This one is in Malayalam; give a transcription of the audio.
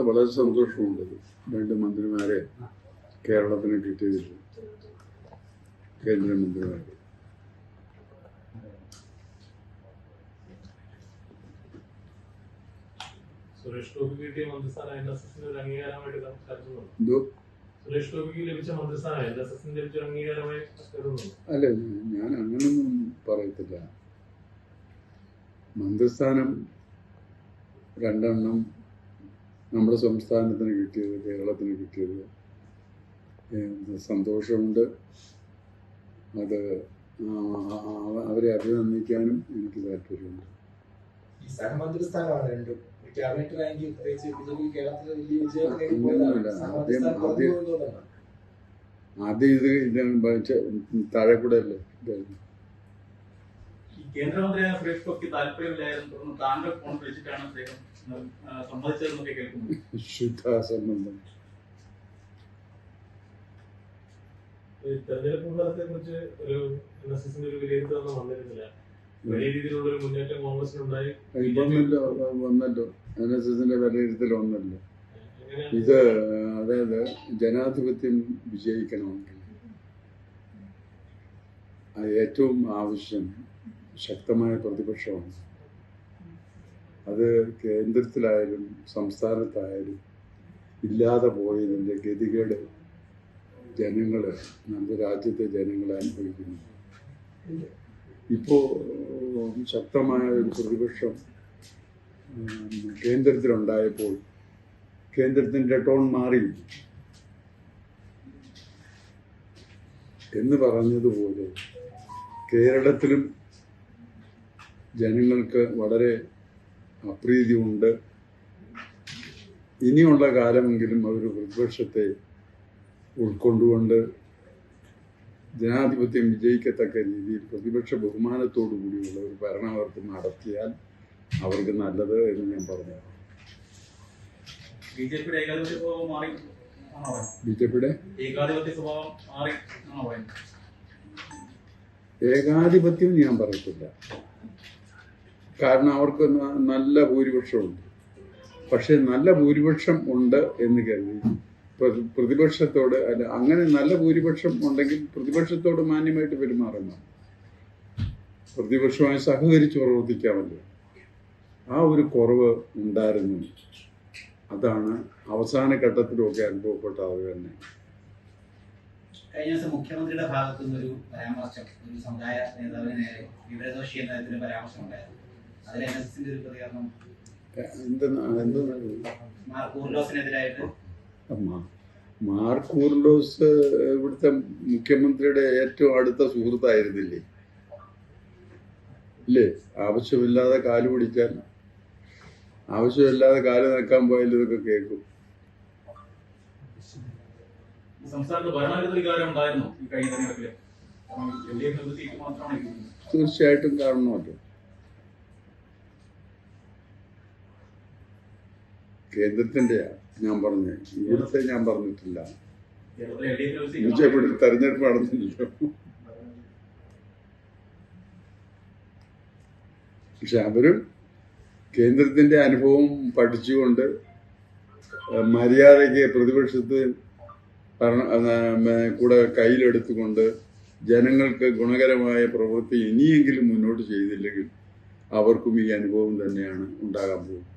വളരെ സന്തോഷമുണ്ട്. രണ്ട് മന്ത്രിമാരെ കേരളത്തിന് കിട്ടിയതിൽ, കേന്ദ്രമന്ത്രിമാരെ. സുരേഷ് ഗോപിക്ക് കിട്ടിയ മന്ത്രിസ്ഥാനം NSSന്റെ ഒരു അംഗീകാരമായിട്ട് കരുതുന്നുണ്ട്. സുരേഷ് ഗോപിക്ക് ലഭിച്ച മന്ത്രിസ്ഥാനം NSSന് ലഭിച്ച അംഗീകാരമായി കരുതുന്നുണ്ട്. അല്ല, ഞാൻ അങ്ങനൊന്നും പറയത്തില്ല. മന്ത്രിസ്ഥാനം രണ്ടെണ്ണം നമ്മുടെ സംസ്ഥാനത്തിന് കിട്ടിയത്, കേരളത്തിന് കിട്ടിയത് സന്തോഷമുണ്ട്. അത് അവരെ അഭിനന്ദിക്കാനും എനിക്ക് താല്പര്യമുണ്ട്. സഹമന്ത്രിസ്ഥാനമാണ് രണ്ടും. ക്യാബിനറ്റ് റാങ്കിൽ ആദ്യം ഇത് താഴെ കൂടെ അല്ലേ കേന്ദ്രമന്ത്രിയായ സുരേഷ് ഗോപിക്ക് താല്പര്യമില്ലായിരുന്നു, താങ്കൾ ഫോൺ വിളിച്ചിട്ടാണ് അദ്ദേഹം സമ്മതിച്ചതെന്നൊക്കെ കേൾക്കുന്നു. ശുദ്ധാസംബന്ധം. തെരഞ്ഞെടുപ്പ് ഫലത്തെ കുറിച്ച് ഒരു NSSന്റെ ഒരു വിലയിരുത്തലൊന്നും വന്നിരുന്നില്ല. വലിയ രീതിയിലുള്ള ഒരു മുന്നേറ്റം കോൺഗ്രസിനുണ്ടായി വന്നല്ലോ. NSSന്റെ വിലയിരുത്തൽ വന്നല്ലോ. ഇത് അതായത് ജനാധിപത്യം വിജയിക്കണമെങ്കിൽ ഏറ്റവും ആവശ്യം ശക്തമായ പ്രതിപക്ഷമാണ്. അത് കേന്ദ്രത്തിലായാലും സംസ്ഥാനത്തായാലും ഇല്ലാതെ പോയതിൻ്റെ ഗതികേട് നമ്മുടെ രാജ്യത്തെ ജനങ്ങൾ അനുഭവിക്കുന്നു. ഇപ്പോൾ ശക്തമായ ഒരു പ്രതിപക്ഷം കേന്ദ്രത്തിലുണ്ടായപ്പോൾ കേന്ദ്രത്തിൻ്റെ ടോൺ മാറി എന്ന് പറഞ്ഞതുപോലെ കേരളത്തിലും ജനങ്ങൾക്ക് വളരെ അപ്രീതിയുണ്ട്. ഇനിയുള്ള കാലമെങ്കിലും അതൊരു പ്രതിപക്ഷത്തെ ഉൾക്കൊണ്ടുകൊണ്ട് ജനാധിപത്യം വിജയിക്കത്തക്ക രീതിയിൽ പ്രതിപക്ഷ ബഹുമാനത്തോടു കൂടിയുള്ള ഒരു ഭരണം അവർക്ക് നടത്തിയാൽ അവർക്ക് നല്ലത് എന്ന് ഞാൻ പറഞ്ഞു. ബിജെപിയുടെ ഏകാധിപത്യം ഞാൻ പറയത്തില്ല. കാരണം അവർക്ക് നല്ല ഭൂരിപക്ഷമുണ്ട്. പക്ഷെ നല്ല ഭൂരിപക്ഷം ഉണ്ട് എന്ന് കരുതി പ്രതിപക്ഷത്തോട് അല്ല, അങ്ങനെ നല്ല ഭൂരിപക്ഷം ഉണ്ടെങ്കിൽ പ്രതിപക്ഷത്തോട് മാന്യമായിട്ട് പെരുമാറണം. പ്രതിപക്ഷവുമായി സഹകരിച്ച് പ്രവർത്തിക്കാമല്ലോ. ആ ഒരു കുറവ് ഉണ്ടായിരുന്നു. അതാണ് അവസാന ഘട്ടത്തിലൊക്കെ അനുഭവപ്പെട്ട അത് തന്നെ. കഴിഞ്ഞ ദിവസം മുഖ്യമന്ത്രിയുടെ ഭാഗത്തു നിന്നൊരു പരാമർശം, ഒരു സമുദായ നേതാവിന് നേരെ വിവരദോഷി എന്ന തരത്തിലുള്ള പരാമർശം ഉണ്ടായിരുന്നു. അതിൽ NSSന്റെ ഒരു പ്രതികരണം മാർക്കൂർലോസിനെതിരായിട്ട്. മാർക്കൂർലോസ് ഇവിടുത്തെ മുഖ്യമന്ത്രിയുടെ ഏറ്റവും അടുത്ത സുഹൃത്തായിരുന്നില്ലേ? ഇല്ലേ? ആവശ്യമില്ലാതെ കാല് പിടിച്ചാൽ, ആവശ്യമില്ലാതെ കാല് നിൽക്കാൻ പോയാൽ ഇതൊക്കെ കേൾക്കും. തീർച്ചയായിട്ടും കാണണമല്ലോ. കേന്ദ്രത്തിന്റെയാ ഞാൻ പറഞ്ഞത്, ഇവിടുത്തെ ഞാൻ പറഞ്ഞിട്ടില്ല. തെരഞ്ഞെടുപ്പ് നടന്നില്ലല്ലോ. പക്ഷെ അവരും കേന്ദ്രത്തിന്റെ അനുഭവം പഠിച്ചുകൊണ്ട് മര്യാദയ്ക്ക് പ്രതിപക്ഷത്ത് കൂടെ കയ്യിലെടുത്തുകൊണ്ട് ജനങ്ങൾക്ക് ഗുണകരമായ പ്രവൃത്തി ഇനിയെങ്കിലും മുന്നോട്ട് ചെയ്തില്ലെങ്കിൽ അവർക്കും ഈ അനുഭവം തന്നെയാണ് ഉണ്ടാകാൻ പോകുന്നത്.